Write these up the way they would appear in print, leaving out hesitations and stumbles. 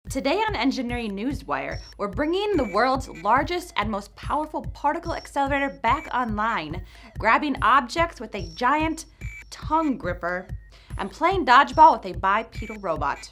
Today on Engineering Newswire, we're bringing the world's largest and most powerful particle accelerator back online, grabbing objects with a giant tongue gripper, and playing dodgeball with a bipedal robot.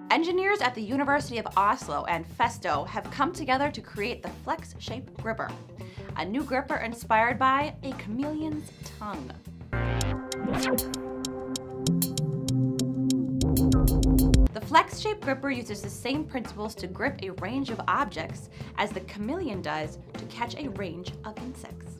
Engineers at the University of Oslo and Festo have come together to create the FlexShape Gripper, a new gripper inspired by a chameleon's tongue. The FlexShape Gripper uses the same principles to grip a range of objects as the chameleon does to catch a range of insects.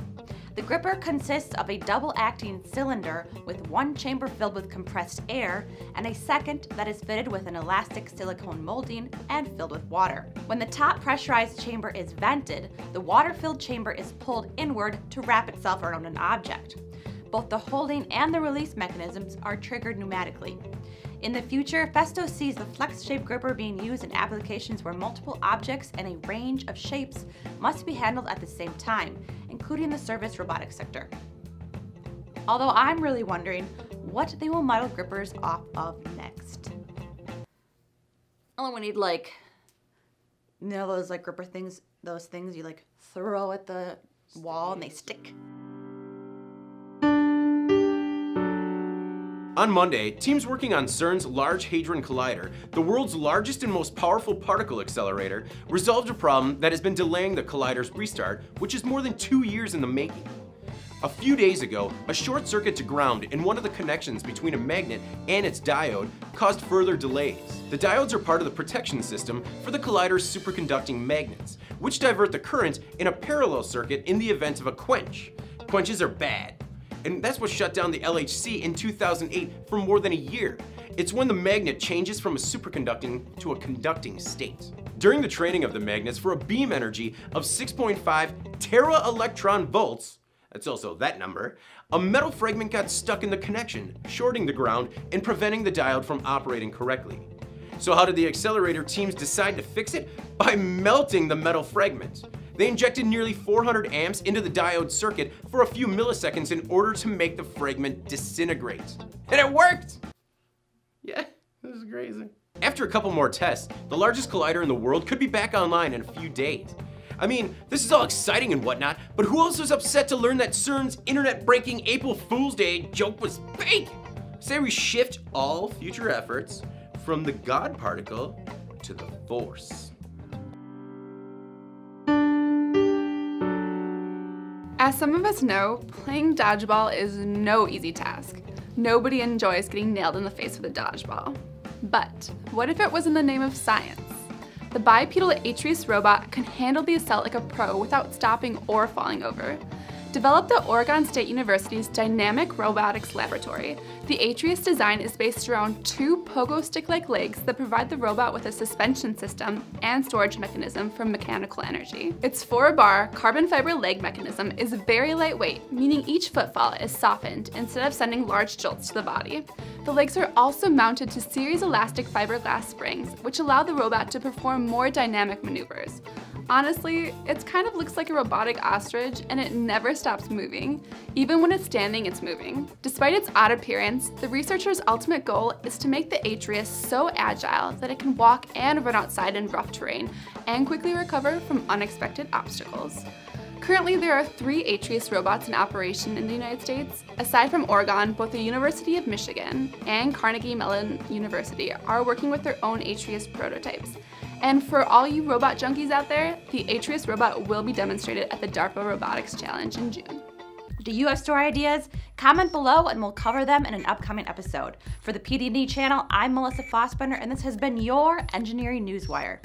The gripper consists of a double-acting cylinder with one chamber filled with compressed air and a second that is fitted with an elastic silicone molding and filled with water. When the top pressurized chamber is vented, the water-filled chamber is pulled inward to wrap itself around an object. Both the holding and the release mechanisms are triggered pneumatically. In the future, Festo sees the FlexShape Gripper being used in applications where multiple objects and a range of shapes must be handled at the same time, including the service robotics sector. Although I'm really wondering what they will model grippers off of next. Oh, we need like, you know those like gripper things, those things you like throw at the wall and they stick. On Monday, teams working on CERN's Large Hadron Collider, the world's largest and most powerful particle accelerator, resolved a problem that has been delaying the collider's restart, which is more than 2 years in the making. A few days ago, a short circuit to ground in one of the connections between a magnet and its diode caused further delays. The diodes are part of the protection system for the collider's superconducting magnets, which divert the current in a parallel circuit in the event of a quench. Quenches are bad. And that's what shut down the LHC in 2008 for more than a year. It's when the magnet changes from a superconducting to a conducting state. During the training of the magnets for a beam energy of 6.5 tera-electron volts, that's also that number, a metal fragment got stuck in the connection, shorting the ground and preventing the diode from operating correctly. So how did the accelerator teams decide to fix it? By melting the metal fragment. They injected nearly 400 amps into the diode circuit for a few milliseconds in order to make the fragment disintegrate. And it worked! Yeah, this is crazy. After a couple more tests, the largest collider in the world could be back online in a few days. I mean, this is all exciting and whatnot, but who else was upset to learn that CERN's internet-breaking April Fool's Day joke was fake? Say we shift all future efforts from the God particle to the force. As some of us know, playing dodgeball is no easy task. Nobody enjoys getting nailed in the face with a dodgeball. But what if it was in the name of science? The bipedal Atreus Robot can handle the assault like a pro without stopping or falling over. Developed at Oregon State University's Dynamic Robotics Laboratory, the Atreus design is based around two pogo stick-like legs that provide the robot with a suspension system and storage mechanism for mechanical energy. Its 4-bar carbon fiber leg mechanism is very lightweight, meaning each footfall is softened instead of sending large jolts to the body. The legs are also mounted to series elastic fiberglass springs, which allow the robot to perform more dynamic maneuvers. Honestly, it kind of looks like a robotic ostrich and it never stops moving. Even when it's standing, it's moving. Despite its odd appearance, the researchers' ultimate goal is to make the Atreus so agile that it can walk and run outside in rough terrain and quickly recover from unexpected obstacles. Currently, there are 3 Atreus robots in operation in the United States. Aside from Oregon, both the University of Michigan and Carnegie Mellon University are working with their own Atreus prototypes. And for all you robot junkies out there, the Atreus robot will be demonstrated at the DARPA Robotics Challenge in June. Do you have story ideas? Comment below and we'll cover them in an upcoming episode. For the PD&D channel, I'm Melissa Fossbender and this has been your Engineering Newswire.